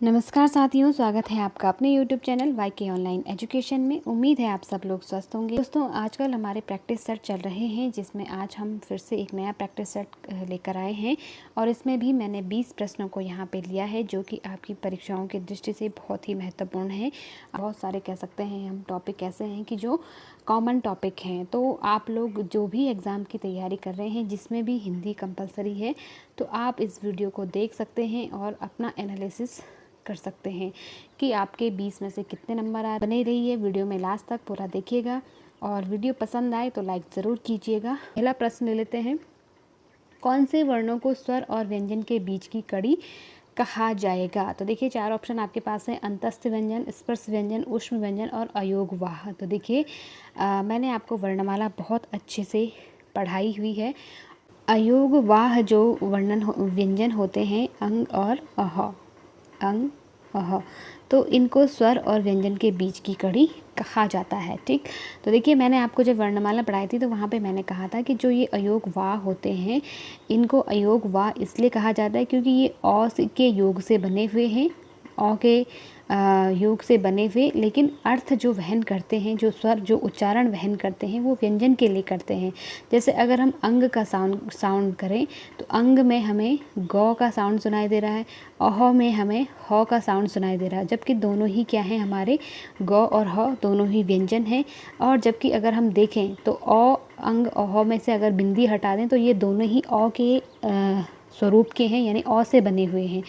नमस्कार साथियों, स्वागत है आपका अपने YouTube channel YK online education में। उम्मीद है आप सब लोग स्वस्थ होंगे। दोस्तों, आजकल हमारे प्रैक्टिस सेट चल रहे हैं, जिसमें आज हम फिर से एक नया प्रैक्टिस सेट लेकर आए हैं और इसमें भी मैंने 20 प्रश्नों को यहाँ पे लिया है, जो कि आपकी परीक्षाओं की दृष्टि से बहुत ही महत्वपूर्ण है। बहुत सारे कह सकते हैं हम टॉपिक ऐसे हैं कि जो कॉमन टॉपिक हैं। तो आप लोग जो भी एग्ज़ाम की तैयारी कर रहे हैं, जिसमें भी हिंदी कंपलसरी है, तो आप इस वीडियो को देख सकते हैं और अपना एनालिसिस कर सकते हैं कि आपके 20 में से कितने नंबर आ। बने रहिए, वीडियो में लास्ट तक पूरा देखिएगा और वीडियो पसंद आए तो लाइक ज़रूर कीजिएगा। पहला प्रश्न ले लेते हैं। कौन से वर्णों को स्वर और व्यंजन के बीच की कड़ी कहा जाएगा? तो देखिए, 4 ऑप्शन आपके पास है: अंतस्थ व्यंजन, स्पर्श व्यंजन, ऊष्म व्यंजन और अयोगवाह। तो देखिए, मैंने आपको वर्णमाला बहुत अच्छे से पढ़ाई हुई है। अयोगवाह जो व्यंजन होते हैं अंग और अह, अंग अह, तो इनको स्वर और व्यंजन के बीच की कड़ी कहा जाता है। ठीक, तो देखिए, मैंने आपको जब वर्णमाला पढ़ाई थी तो वहाँ पे मैंने कहा था कि जो ये अयोग वाह होते हैं, इनको अयोग वाह इसलिए कहा जाता है क्योंकि ये औ के योग से बने हुए हैं, औ के योग से बने हुए, लेकिन अर्थ जो वहन करते हैं, जो स्वर जो उच्चारण वहन करते हैं, वो व्यंजन के लिए करते हैं। जैसे अगर हम अंग का साउंड करें तो अंग में हमें गौ का साउंड सुनाई दे रहा है, अह में हमें ह का साउंड सुनाई दे रहा है, जबकि दोनों ही क्या हैं, हमारे गौ और ह दोनों ही व्यंजन हैं। और जबकि अगर हम देखें तो अ अंग अह में से अगर बिंदी हटा दें तो ये दोनों ही अ के स्वरूप के हैं, यानी अ से बने हुए हैं।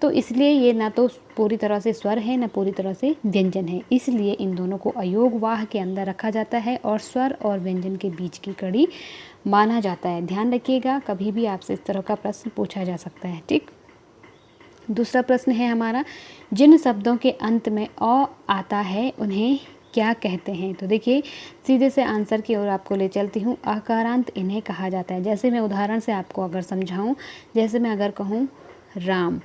तो इसलिए ये ना तो पूरी तरह से स्वर है, ना पूरी तरह से व्यंजन है। इसलिए इन दोनों को अयोगवाह के अंदर रखा जाता है और स्वर और व्यंजन के बीच की कड़ी माना जाता है। ध्यान रखिएगा, कभी भी आपसे इस तरह का प्रश्न पूछा जा सकता है। ठीक, दूसरा प्रश्न है हमारा, जिन शब्दों के अंत में अ आता है उन्हें क्या कहते हैं? तो देखिए, सीधे से आंसर की ओर आपको ले चलती हूँ। आकारांत इन्हें कहा जाता है। जैसे मैं उदाहरण से आपको अगर समझाऊं, जैसे मैं अगर कहूँ राम,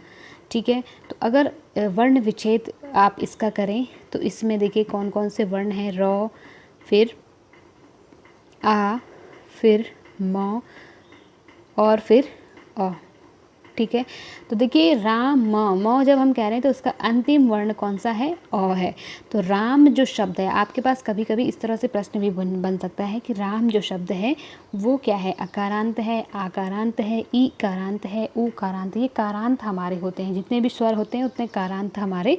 ठीक है, तो अगर वर्ण विच्छेद आप इसका करें तो इसमें देखिए कौन कौन से वर्ण हैं: र, फिर आ, फिर म और फिर अ। ठीक है, तो देखिए राम म जब हम कह रहे हैं तो उसका अंतिम वर्ण कौन सा है? अ है। तो राम जो शब्द है, आपके पास कभी कभी इस तरह से प्रश्न भी बन सकता है कि राम जो शब्द है वो क्या है? अकारांत है, आकारांत है, ई कारांत है, ऊ कारांत। ये कारांत हमारे होते हैं, जितने भी स्वर होते हैं उतने कारांत हमारे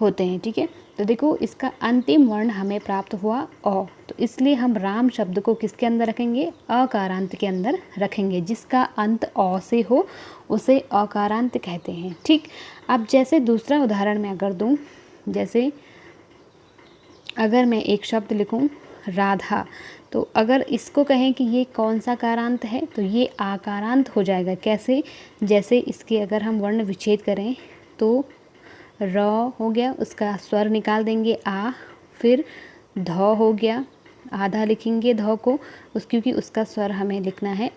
होते हैं। ठीक है, तो देखो इसका अंतिम वर्ण हमें प्राप्त हुआ अ, तो इसलिए हम राम शब्द को किसके अंदर रखेंगे? अकारांत के अंदर रखेंगे। जिसका अंत अ से हो उसे अकारांत कहते हैं। ठीक, अब जैसे दूसरा उदाहरण मैं अगर दूं, जैसे अगर मैं एक शब्द लिखूं राधा, तो अगर इसको कहें कि ये कौन सा कारांत है, तो ये आकारांत हो जाएगा। कैसे? जैसे इसके अगर हम वर्ण विच्छेद करें तो र हो गया, उसका स्वर निकाल देंगे आ, फिर ध हो गया, आधा लिखेंगे ध को क्योंकि उसका स्वर हमें लिखना है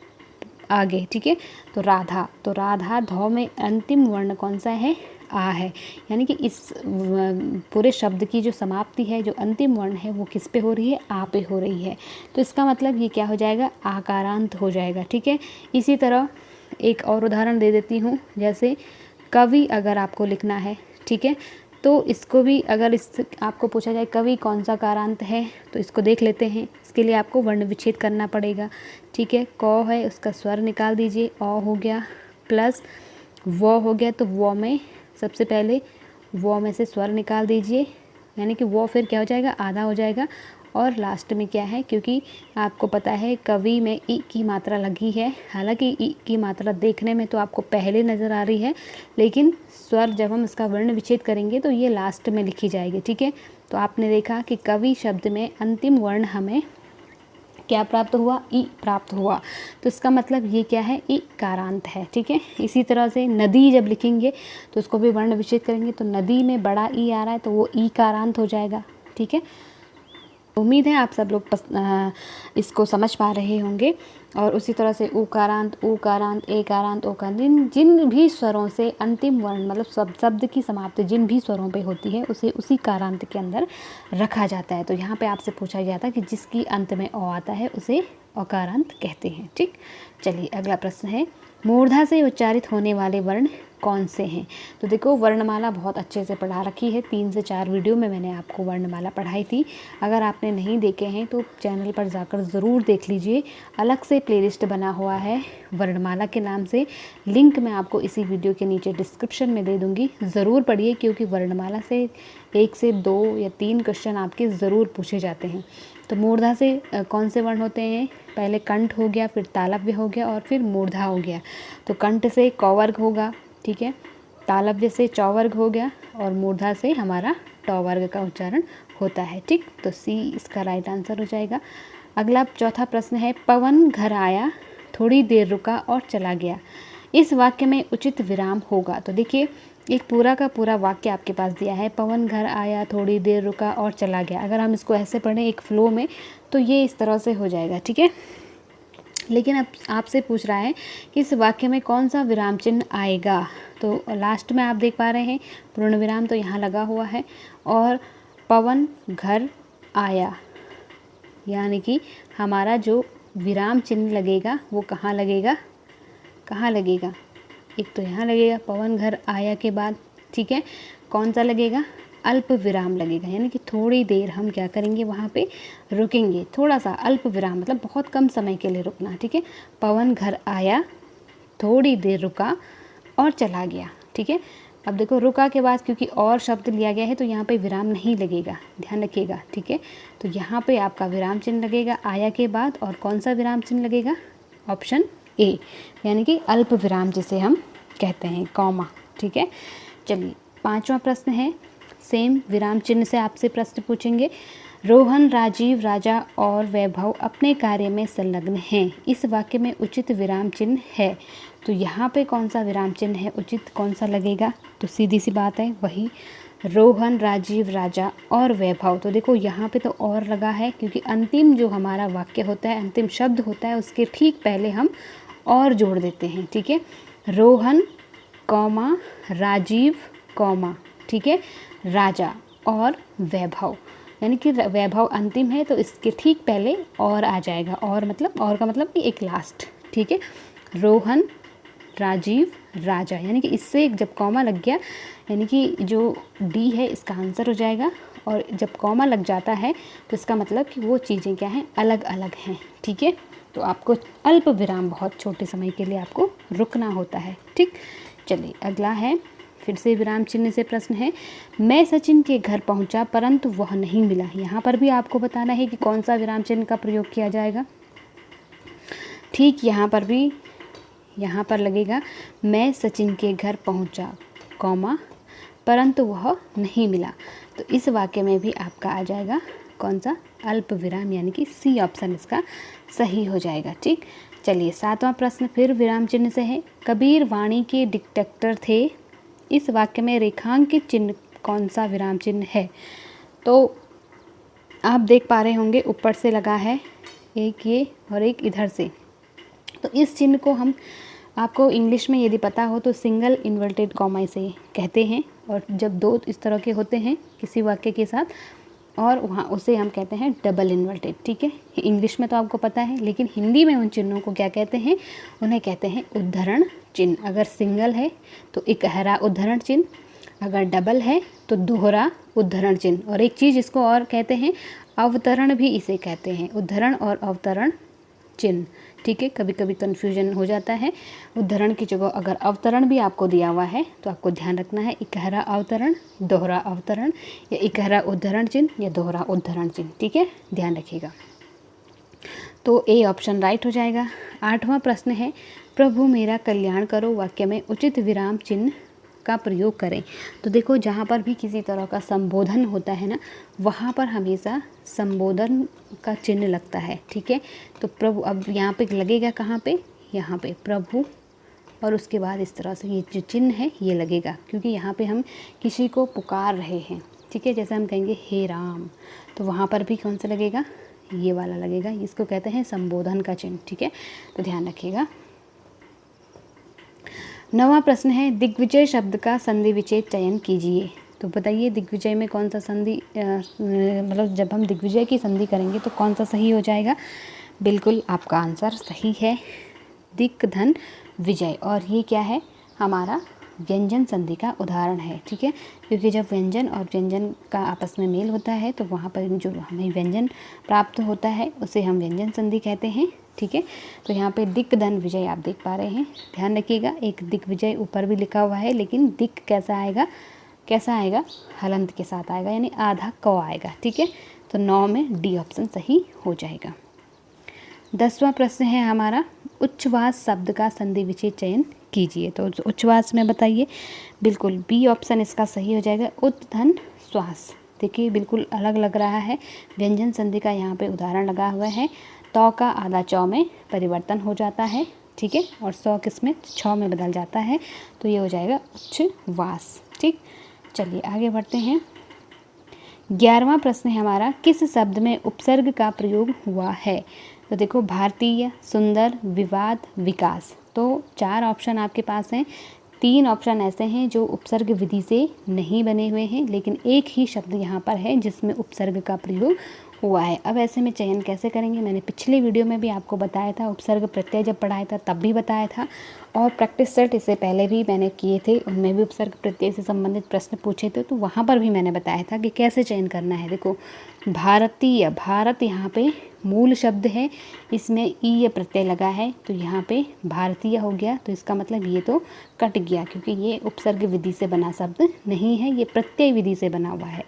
आगे। ठीक है, तो राधा, तो राधा ध में अंतिम वर्ण कौन सा है? आ है। यानी कि इस पूरे शब्द की जो समाप्ति है, जो अंतिम वर्ण है, वो किस पे हो रही है? आ पे हो रही है। तो इसका मतलब ये क्या हो जाएगा? आकारांत हो जाएगा। ठीक है, इसी तरह एक और उदाहरण दे देती हूँ। जैसे कवि अगर आपको लिखना है, ठीक है, तो इसको भी अगर आपको पूछा जाए कवि कौन सा कारांत है, तो इसको देख लेते हैं। इसके लिए आपको वर्ण विच्छेद करना पड़ेगा। ठीक है, क है, उसका स्वर निकाल दीजिए, अ हो गया, प्लस व हो गया, तो व में सबसे पहले व में से स्वर निकाल दीजिए, यानी कि वो फिर क्या हो जाएगा? आधा हो जाएगा। और लास्ट में क्या है, क्योंकि आपको पता है कवि में ई की मात्रा लगी है, हालांकि ई की मात्रा देखने में तो आपको पहले नज़र आ रही है, लेकिन स्वर जब हम इसका वर्ण विच्छेद करेंगे तो ये लास्ट में लिखी जाएगी। ठीक है, तो आपने देखा कि कवि शब्द में अंतिम वर्ण हमें क्या प्राप्त हुआ? ई प्राप्त हुआ। तो इसका मतलब ये क्या है? ई कारांत है। ठीक है, इसी तरह से नदी जब लिखेंगे तो उसको भी वर्ण विच्छेद करेंगे, तो नदी में बड़ा ई आ रहा है तो वो ई कारांत हो जाएगा। ठीक है, उम्मीद है आप सब लोग इसको समझ पा रहे होंगे। और उसी तरह से उकारांत, उकारांत, एकारांत, ओकारांत, जिन भी स्वरों से अंतिम वर्ण मतलब शब्द की समाप्ति जिन भी स्वरों पे होती है उसे उसी कारांत के अंदर रखा जाता है। तो यहाँ पे आपसे पूछा गया था कि जिसकी अंत में अ आता है उसे अकारांत कहते हैं। ठीक, चलिए अगला प्रश्न है, मूर्धा से उच्चारित होने वाले वर्ण कौन से हैं। तो देखो वर्णमाला बहुत अच्छे से पढ़ा रखी है, 3 से 4 वीडियो में मैंने आपको वर्णमाला पढ़ाई थी। अगर आपने नहीं देखे हैं तो चैनल पर जाकर ज़रूर देख लीजिए, अलग से प्लेलिस्ट बना हुआ है वर्णमाला के नाम से। लिंक मैं आपको इसी वीडियो के नीचे डिस्क्रिप्शन में दे दूँगी, ज़रूर पढ़िए, क्योंकि वर्णमाला से 1 से 2 या 3 क्वेश्चन आपके ज़रूर पूछे जाते हैं। तो मूर्धा से कौन से वर्ण होते हैं, पहले कंठ हो गया, फिर तालव्य हो गया और फिर मूर्धा हो गया। तो कंठ से क वर्ग होगा, ठीक है, तालव्य से च वर्ग हो गया और मूर्धा से हमारा ट वर्ग का उच्चारण होता है। ठीक, तो सी इसका राइट आंसर हो जाएगा। अगला चौथा प्रश्न है, पवन घर आया, थोड़ी देर रुका और चला गया, इस वाक्य में उचित विराम होगा। तो देखिए एक पूरा का पूरा वाक्य आपके पास दिया है, पवन घर आया, थोड़ी देर रुका और चला गया। अगर हम इसको ऐसे पढ़ें एक फ्लो में तो ये इस तरह से हो जाएगा, ठीक है। लेकिन अब आपसे पूछ रहा है कि इस वाक्य में कौन सा विराम चिन्ह आएगा। तो लास्ट में आप देख पा रहे हैं पूर्ण विराम तो यहाँ लगा हुआ है, और पवन घर आया यानी कि हमारा जो विराम चिन्ह लगेगा वो कहाँ लगेगा, कहाँ लगेगा, एक तो यहाँ लगेगा पवन घर आया के बाद, ठीक है, कौन सा लगेगा, अल्प विराम लगेगा, यानी कि थोड़ी देर हम क्या करेंगे वहाँ पे रुकेंगे, थोड़ा सा अल्प विराम मतलब बहुत कम समय के लिए रुकना, ठीक है। पवन घर आया, थोड़ी देर रुका और चला गया, ठीक है। अब देखो रुका के बाद क्योंकि और शब्द लिया गया है तो यहाँ पे विराम नहीं लगेगा, ध्यान रखिएगा, ठीक है। तो यहाँ पे आपका विराम चिन्ह लगेगा आया के बाद, और कौन सा विराम चिन्ह लगेगा, ऑप्शन ए, यानी कि अल्प विराम जिसे हम कहते हैं, कॉमा, ठीक है। चलिए 5वां प्रश्न है, सेम विराम चिन्ह से आपसे प्रश्न पूछेंगे। रोहन, राजीव, राजा और वैभव अपने कार्य में संलग्न हैं, इस वाक्य में उचित विराम चिन्ह है। तो यहाँ पे कौन सा विराम चिन्ह है उचित, कौन सा लगेगा, तो सीधी सी बात है वही रोहन, राजीव, राजा और वैभव। तो देखो यहाँ पे तो और लगा है क्योंकि अंतिम जो हमारा वाक्य होता है, अंतिम शब्द होता है, उसके ठीक पहले हम और जोड़ देते हैं, ठीक है। रोहन कौमा राजीव कौमा, ठीक है, राजा और वैभव, यानी कि वैभव अंतिम है तो इसके ठीक पहले और आ जाएगा, और मतलब और का मतलब कि एक लास्ट, ठीक है। रोहन, राजीव, राजा, यानी कि इससे जब कॉमा लग गया यानी कि जो डी है इसका आंसर हो जाएगा, और जब कॉमा लग जाता है तो इसका मतलब कि वो चीज़ें क्या हैं, अलग अलग हैं, ठीक है। तो आपको अल्प विराम बहुत छोटे समय के लिए आपको रुकना होता है, ठीक। चलिए अगला है, फिर से विराम चिन्ह से प्रश्न है, मैं सचिन के घर पहुंचा परंतु वह नहीं मिला। यहाँ पर भी आपको बताना है कि कौन सा विराम चिन्ह का प्रयोग किया जाएगा। ठीक यहाँ पर भी, यहाँ पर लगेगा मैं सचिन के घर पहुंचा, कॉमा, परंतु वह नहीं मिला। तो इस वाक्य में भी आपका आ जाएगा कौन सा, अल्प विराम, यानी कि सी ऑप्शन इसका सही हो जाएगा, ठीक। चलिए 7वां प्रश्न फिर विराम चिन्ह से है, कबीर वाणी के डिटेक्टर थे, इस वाक्य में रेखांकित चिन्ह कौन सा विराम चिन्ह है। तो आप देख पा रहे होंगे ऊपर से लगा है एक ये और एक इधर से, तो इस चिन्ह को हम आपको इंग्लिश में यदि पता हो तो सिंगल इन्वर्टेड कॉमा इसे कहते हैं, और जब दो इस तरह के होते हैं किसी वाक्य के साथ और वहाँ उसे हम कहते हैं डबल इन्वर्टेड, ठीक है। इंग्लिश में तो आपको पता है, लेकिन हिंदी में उन चिन्हों को क्या कहते हैं, उन्हें कहते हैं उद्धरण चिन्ह। अगर सिंगल है तो इकहरा उद्धरण चिन्ह, अगर डबल है तो दोहरा उद्धरण चिन्ह, और एक चीज़ इसको और कहते हैं अवतरण भी इसे कहते हैं, उद्धरण और अवतरण चिन्ह, ठीक है। कभी कभी कन्फ्यूजन हो जाता है, उद्धरण की जगह अगर अवतरण भी आपको दिया हुआ है तो आपको ध्यान रखना है इकहरा अवतरण, दोहरा अवतरण, या इकहरा उद्धरण चिन्ह या दोहरा उद्धरण चिन्ह, ठीक है, ध्यान रखिएगा। तो ए ऑप्शन राइट हो जाएगा। 8वां प्रश्न है, प्रभु मेरा कल्याण करो, वाक्य में उचित विराम चिन्ह का प्रयोग करें। तो देखो जहाँ पर भी किसी तरह का संबोधन होता है ना, वहाँ पर हमेशा संबोधन का चिन्ह लगता है, ठीक है। तो प्रभु अब यहाँ पे लगेगा कहाँ पे, यहाँ पे प्रभु, और उसके बाद इस तरह से ये जो चिन्ह है ये लगेगा, क्योंकि यहाँ पे हम किसी को पुकार रहे हैं, ठीक है। जैसे हम कहेंगे हे राम, तो वहाँ पर भी कौन सा लगेगा, ये वाला लगेगा, इसको कहते हैं संबोधन का चिन्ह, ठीक है। तो ध्यान रखिएगा। 9वां प्रश्न है, दिग्विजय शब्द का संधि विच्छेद चयन कीजिए। तो बताइए दिग्विजय में कौन सा संधि, मतलब जब हम दिग्विजय की संधि करेंगे तो कौन सा सही हो जाएगा। बिल्कुल आपका आंसर सही है, दिक् धन विजय, और ये क्या है हमारा व्यंजन संधि का उदाहरण है। ठीक है, क्योंकि जब व्यंजन और व्यंजन का आपस में मेल होता है तो वहाँ पर जो हमें व्यंजन प्राप्त होता है उसे हम व्यंजन संधि कहते हैं। ठीक है, तो यहाँ पे दिक् धन विजय आप देख पा रहे हैं। ध्यान रखिएगा, एक दिग्विजय ऊपर भी लिखा हुआ है, लेकिन दिक् कैसा आएगा, हलंत के साथ आएगा, यानी आधा क आएगा। ठीक है, तो 9 में डी ऑप्शन सही हो जाएगा। 10वां प्रश्न है हमारा, उच्छ्वास शब्द का संधि विच्छेद चयन कीजिए। तो उच्छ्वास में बताइए, बिल्कुल बी ऑप्शन इसका सही हो जाएगा, उत् धन श्वास। देखिए बिल्कुल अलग लग रहा है, व्यंजन संधि का यहाँ पे उदाहरण लगा हुआ है। तौ का आधा चौ में परिवर्तन हो जाता है। ठीक है, और 100 किसमें, 6 में बदल जाता है, तो ये हो जाएगा उच्छ्वास। ठीक, चलिए आगे बढ़ते हैं। 11वां प्रश्न है हमारा, किस शब्द में उपसर्ग का प्रयोग हुआ है। तो देखो, भारतीय, सुंदर, विवाद, विकास। तो 4 ऑप्शन आपके पास हैं। 3 ऑप्शन ऐसे हैं जो उपसर्ग विधि से नहीं बने हुए हैं, लेकिन एक ही शब्द यहाँ पर है जिसमें उपसर्ग का प्रयोग हुआ है। अब ऐसे में चयन कैसे करेंगे, मैंने पिछले वीडियो में भी आपको बताया था, उपसर्ग प्रत्यय जब पढ़ाया था तब भी बताया था, और प्रैक्टिस सेट इससे पहले भी मैंने किए थे, उनमें भी उपसर्ग प्रत्यय से संबंधित प्रश्न पूछे थे, तो वहाँ पर भी मैंने बताया था कि कैसे चयन करना है। देखो, भारतीय, भारत यहाँ पे मूल शब्द है, इसमें ई प्रत्यय लगा है, तो यहाँ पे भारतीय हो गया, तो इसका मतलब ये तो कट गया, क्योंकि ये उपसर्ग विधि से बना शब्द नहीं है, ये प्रत्यय विधि से बना हुआ है।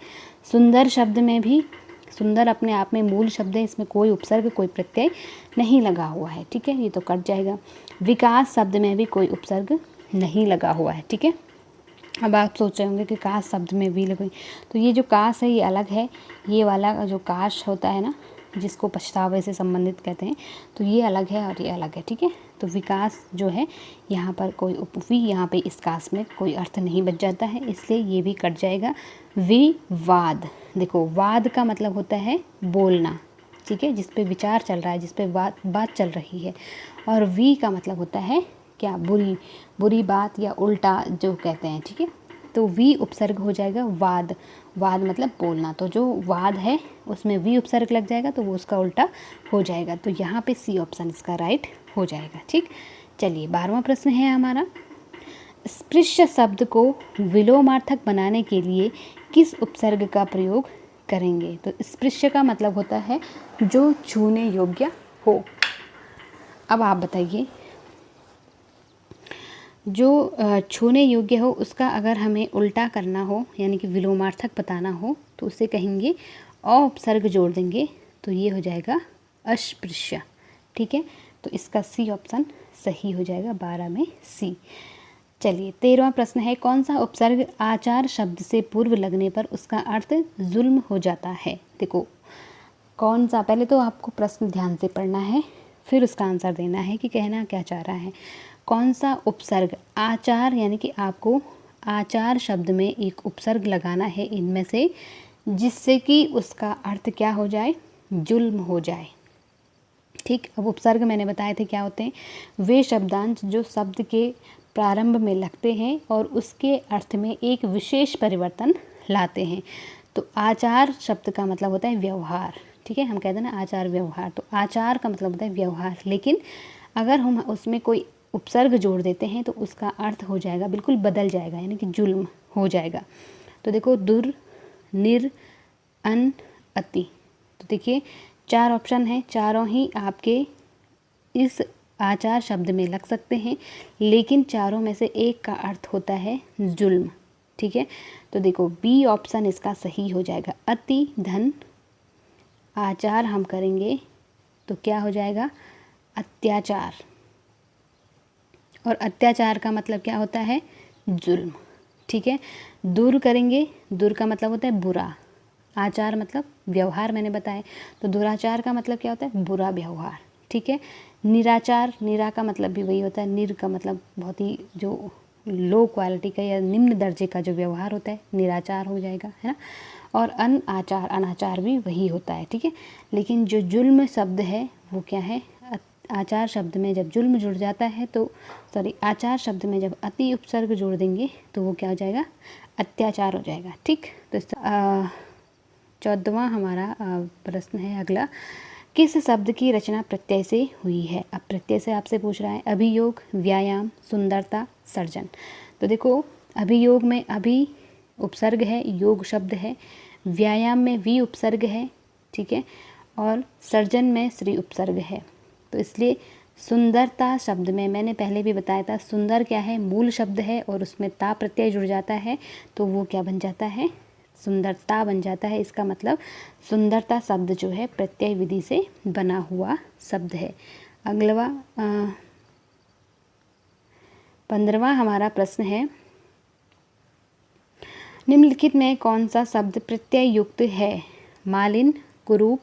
सुंदर शब्द में भी, सुंदर अपने आप में मूल शब्द है, इसमें कोई उपसर्ग कोई प्रत्यय नहीं लगा हुआ है। ठीक है, ये तो कट जाएगा। विकास शब्द में भी कोई उपसर्ग नहीं लगा हुआ है। ठीक है, अब आप सोच रहे होंगे कि काश शब्द में भी लगे, तो ये जो काश है ये अलग है, ये वाला जो काश होता है ना, जिसको पछतावे से संबंधित कहते हैं, तो ये अलग है और ये अलग है। ठीक है, तो विकास जो है यहाँ पर कोई उपवी, यहाँ पे इस काश में कोई अर्थ नहीं बच जाता है, इसलिए ये भी कट जाएगा। विवाद, देखो वाद का मतलब होता है बोलना, ठीक है, जिस पे विचार चल रहा है, जिस पे बात चल रही है, और वी का मतलब होता है क्या, बुरी बात या उल्टा जो कहते हैं। ठीक है, तो वी उपसर्ग हो जाएगा वाद, वाद मतलब बोलना, तो जो वाद है उसमें वी उपसर्ग लग जाएगा, तो वो उसका उल्टा हो जाएगा, तो यहाँ पे सी ऑप्शन इसका राइट हो जाएगा। ठीक, चलिए 12वां प्रश्न है हमारा, स्पृश्य शब्द को विलोमार्थक बनाने के लिए किस उपसर्ग का प्रयोग करेंगे। तो स्पृश्य का मतलब होता है जो छूने योग्य हो। अब आप बताइए, जो छूने योग्य हो उसका अगर हमें उल्टा करना हो, यानी कि विलोमार्थक बताना हो, तो उसे कहेंगे अ उपसर्ग जोड़ देंगे, तो ये हो जाएगा अस्पृश्य। ठीक है, तो इसका सी ऑप्शन सही हो जाएगा, 12 में सी। चलिए 13वां प्रश्न है, कौन सा उपसर्ग आचार शब्द से पूर्व लगने पर उसका अर्थ जुल्म हो जाता है। देखो कौन सा, पहले तो आपको प्रश्न ध्यान से पढ़ना है, फिर उसका आंसर देना है कि कहना क्या चाह रहा है। कौन सा उपसर्ग आचार, यानी कि आपको आचार शब्द में एक उपसर्ग लगाना है इनमें से, जिससे कि उसका अर्थ क्या हो जाए, जुल्म हो जाए। ठीक, अब उपसर्ग मैंने बताए थे क्या होते हैं, वे शब्दांश जो शब्द के प्रारंभ में लगते हैं और उसके अर्थ में एक विशेष परिवर्तन लाते हैं। तो आचार शब्द का मतलब होता है व्यवहार। ठीक है, हम कहते हैं ना आचार व्यवहार, तो आचार का मतलब होता है व्यवहार, लेकिन अगर हम उसमें कोई उपसर्ग जोड़ देते हैं तो उसका अर्थ हो जाएगा, बिल्कुल बदल जाएगा, यानी कि जुल्म हो जाएगा। तो देखो दुर, निर, अन, अति, तो देखिए 4 ऑप्शन हैं, चारों ही आपके इस आचार शब्द में लग सकते हैं, लेकिन चारों में से एक का अर्थ होता है जुल्म। ठीक है, तो देखो बी ऑप्शन इसका सही हो जाएगा, अति धन आचार हम करेंगे तो क्या हो जाएगा, अत्याचार, और अत्याचार का मतलब क्या होता है, जुल्म। ठीक है, दूर करेंगे, दूर का मतलब होता है बुरा, आचार मतलब व्यवहार मैंने बताया, तो दुराचार का मतलब क्या होता है, बुरा व्यवहार। ठीक है, निराचार, निरा का मतलब भी वही होता है, निर का मतलब बहुत ही जो लो क्वालिटी का या निम्न दर्जे का जो व्यवहार होता है, निराचार हो जाएगा, है ना। और अनाचार, अनाचार भी वही होता है। ठीक है, लेकिन जो जुल्म शब्द है वो क्या है, आचार शब्द में जब जुल्म जुड़ जाता है तो आचार शब्द में जब अति उपसर्ग जोड़ देंगे तो वो क्या हो जाएगा, अत्याचार हो जाएगा। ठीक, तो 14वां हमारा प्रश्न है अगला, किस शब्द की रचना प्रत्यय से हुई है। अब प्रत्यय से आपसे पूछ रहा है, अभियोग, व्यायाम, सुंदरता, सर्जन। तो देखो अभियोग में अभि उपसर्ग है, योग शब्द है, व्यायाम में वी उपसर्ग है, ठीक है, और सर्जन में श्री उपसर्ग है। तो इसलिए सुंदरता शब्द में मैंने पहले भी बताया था, सुंदर क्या है, मूल शब्द है और उसमें ता प्रत्यय जुड़ जाता है तो वो क्या बन जाता है, सुंदरता बन जाता है। इसका मतलब सुंदरता शब्द जो है प्रत्यय विधि से बना हुआ शब्द है। अगला 15वां हमारा प्रश्न है, निम्नलिखित में कौन सा शब्द प्रत्यय युक्त है? मालिन, कुरूप,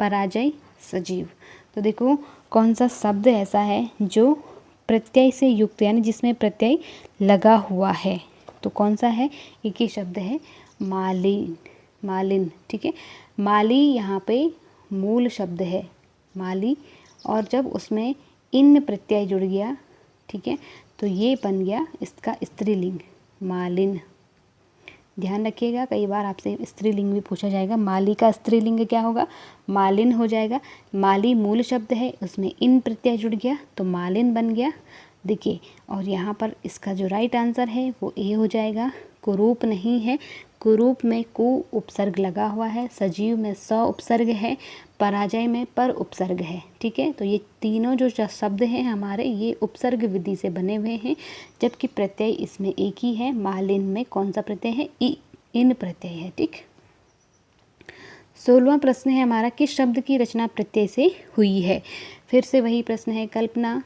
पराजय, सजीव। तो देखो कौन सा शब्द ऐसा है जो प्रत्यय से युक्त यानी जिसमें प्रत्यय लगा हुआ है, तो कौन सा है? एक ही शब्द है, मालिन। मालिन, ठीक है। माली यहाँ पे मूल शब्द है, माली, और जब उसमें इन प्रत्यय जुड़ गया, ठीक है, तो ये बन गया इसका स्त्रीलिंग, मालिन। ध्यान रखिएगा, कई बार आपसे स्त्रीलिंग भी पूछा जाएगा। माली का स्त्रीलिंग क्या होगा? मालिन हो जाएगा। माली मूल शब्द है, उसमें इन प्रत्यय जुड़ गया तो मालिन बन गया। देखिए, और यहाँ पर इसका जो राइट आंसर है वो ए हो जाएगा। कुरूप नहीं है, कुरूप में कु उपसर्ग लगा हुआ है, सजीव में स उपसर्ग है, पराजय में पर उपसर्ग है, ठीक है। तो ये तीनों जो शब्द हैं हमारे, ये उपसर्ग विधि से बने हुए हैं, जबकि प्रत्यय इसमें एक ही है। मालिन में कौन सा प्रत्यय है? इन प्रत्यय है, ठीक। 16वां प्रश्न है हमारा, किस शब्द की रचना प्रत्यय से हुई है? फिर से वही प्रश्न है, कल्पना,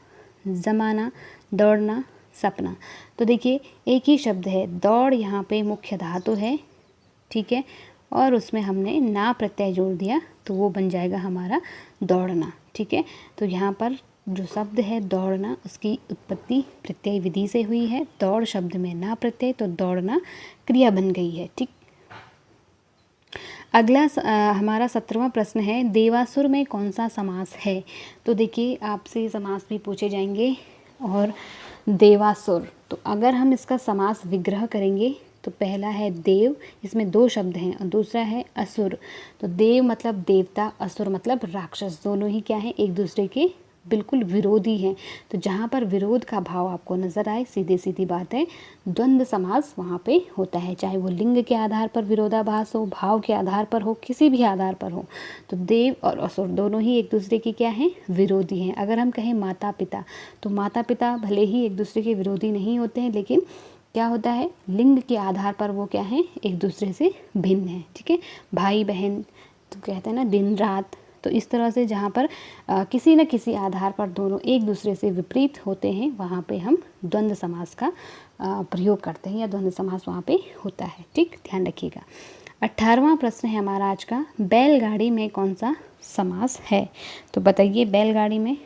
जमाना, दौड़ना, सपना। तो देखिए एक ही शब्द है, दौड़ यहाँ पे मुख्य धातु है, ठीक है, और उसमें हमने ना प्रत्यय जोड़ दिया तो वो बन जाएगा हमारा दौड़ना, ठीक है। तो यहाँ पर जो शब्द है दौड़ना, उसकी उत्पत्ति प्रत्यय विधि से हुई है। दौड़ शब्द में ना प्रत्यय, तो दौड़ना क्रिया बन गई है, ठीक। अगला हमारा 17वां प्रश्न है, देवासुर में कौन सा समास है? तो देखिए आपसे समास भी पूछे जाएंगे, और देवासुर, तो अगर हम इसका समास विग्रह करेंगे तो पहला है देव, इसमें दो शब्द हैं, और दूसरा है असुर। तो देव मतलब देवता, असुर मतलब राक्षस, दोनों ही क्या है, एक दूसरे के बिल्कुल विरोधी हैं। तो जहाँ पर विरोध का भाव आपको नज़र आए, सीधी सीधी बात है, द्वंद्व समास वहाँ पे होता है, चाहे वो लिंग के आधार पर विरोधाभास हो, भाव के आधार पर हो, किसी भी आधार पर हो। तो देव और असुर दोनों ही एक दूसरे के क्या हैं, विरोधी हैं। अगर हम कहें माता पिता, तो माता पिता भले ही एक दूसरे के विरोधी नहीं होते हैं, लेकिन क्या होता है, लिंग के आधार पर वो क्या है, एक दूसरे से भिन्न है, ठीक है। भाई बहन, तो कहते हैं ना दिन रात, तो इस तरह से जहाँ पर किसी न किसी आधार पर दोनों एक दूसरे से विपरीत होते हैं, वहाँ पे हम द्वंद्व समास का प्रयोग करते हैं, या द्वंद्व समास वहाँ पे होता है, ठीक, ध्यान रखिएगा। 18वां प्रश्न है हमारा आज का, बैलगाड़ी में कौन सा समास है? तो बताइए, बैलगाड़ी में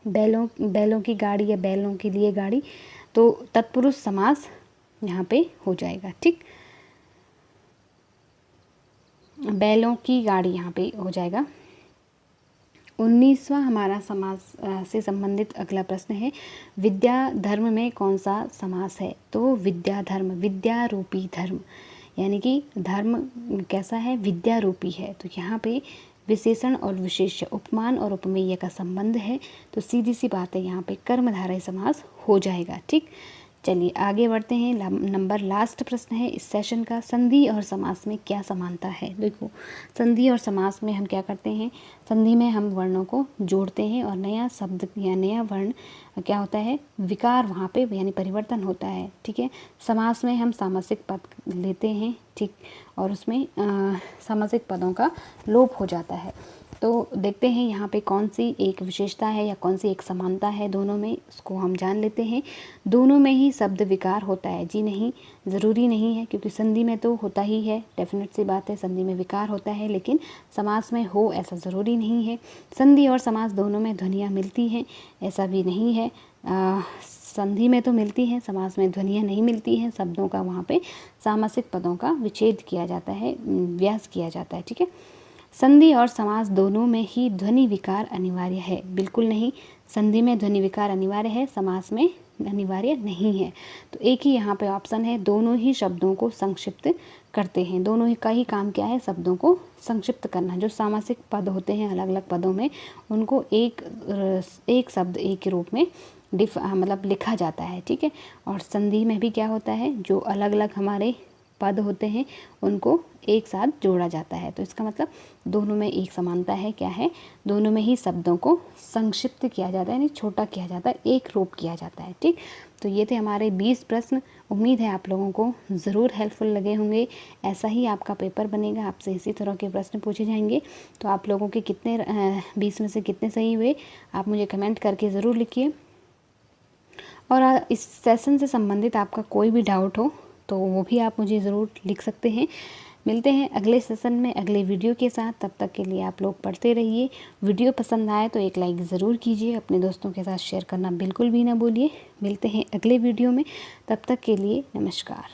बैलों की गाड़ी या बैलों के लिए गाड़ी, तो तत्पुरुष समास यहाँ पे हो जाएगा, ठीक। बैलों की गाड़ी यहाँ पे हो जाएगा। 19वां हमारा समास से संबंधित अगला प्रश्न है, विद्या धर्म में कौन सा समास है? तो विद्या धर्म, विद्या रूपी धर्म, यानी कि धर्म कैसा है, विद्या रूपी है। तो यहाँ पे विशेषण और विशेष्य, उपमान और उपमेय का संबंध है, तो सीधी सी बात है, यहाँ पे कर्मधारय समास हो जाएगा, ठीक। चलिए आगे बढ़ते हैं। नंबर लास्ट प्रश्न है इस सेशन का, संधि और समास में क्या समानता है? देखो, संधि और समास में हम क्या करते हैं, संधि में हम वर्णों को जोड़ते हैं और नया शब्द या नया वर्ण क्या होता है, विकार वहाँ पे यानी परिवर्तन होता है, ठीक है। समास में हम सामासिक पद लेते हैं, ठीक, और उसमें सामासिक पदों का लोप हो जाता है। तो देखते हैं यहाँ पे कौन सी एक विशेषता है या कौन सी एक समानता है दोनों में, उसको हम जान लेते हैं। दोनों में ही शब्द विकार होता है, जी नहीं, ज़रूरी नहीं है, क्योंकि संधि में तो होता ही है, डेफिनेट सी बात है, संधि में विकार होता है, लेकिन समास में हो ऐसा ज़रूरी नहीं है। संधि और समास दोनों में ध्वनियाँ मिलती हैं, ऐसा भी नहीं है। संधि में तो मिलती हैं, समास में ध्वनियाँ नहीं मिलती हैं, शब्दों का वहाँ पे सामासिक पदों का विच्छेद किया जाता है, व्यास किया जाता है, ठीक है। संधि और समास दोनों में ही ध्वनि विकार अनिवार्य है? बिल्कुल नहीं, संधि में ध्वनि विकार अनिवार्य है, समास में अनिवार्य नहीं है। तो एक ही यहाँ पे ऑप्शन है, दोनों ही शब्दों को संक्षिप्त करते हैं, दोनों ही का ही काम क्या है, शब्दों को संक्षिप्त करना। जो सामासिक पद होते हैं अलग अलग पदों में, उनको एक शब्द एक रूप में मतलब लिखा जाता है, ठीक है। और संधि में भी क्या होता है, जो अलग अलग हमारे पद होते हैं उनको एक साथ जोड़ा जाता है। तो इसका मतलब दोनों में एक समानता है, क्या है, दोनों में ही शब्दों को संक्षिप्त किया जाता है, यानी छोटा किया जाता है, एक रूप किया जाता है, ठीक। तो ये थे हमारे 20 प्रश्न। उम्मीद है आप लोगों को ज़रूर हेल्पफुल लगे होंगे। ऐसा ही आपका पेपर बनेगा, आपसे इसी तरह के प्रश्न पूछे जाएंगे। तो आप लोगों के कितने 20 में से कितने सही हुए आप मुझे कमेंट करके ज़रूर लिखिए। और इस सेशन से संबंधित आपका कोई भी डाउट हो तो वो भी आप मुझे ज़रूर लिख सकते हैं। मिलते हैं अगले सेशन में अगले वीडियो के साथ। तब तक के लिए आप लोग पढ़ते रहिए। वीडियो पसंद आए तो एक लाइक ज़रूर कीजिए, अपने दोस्तों के साथ शेयर करना बिल्कुल भी ना भूलिए। मिलते हैं अगले वीडियो में, तब तक के लिए नमस्कार।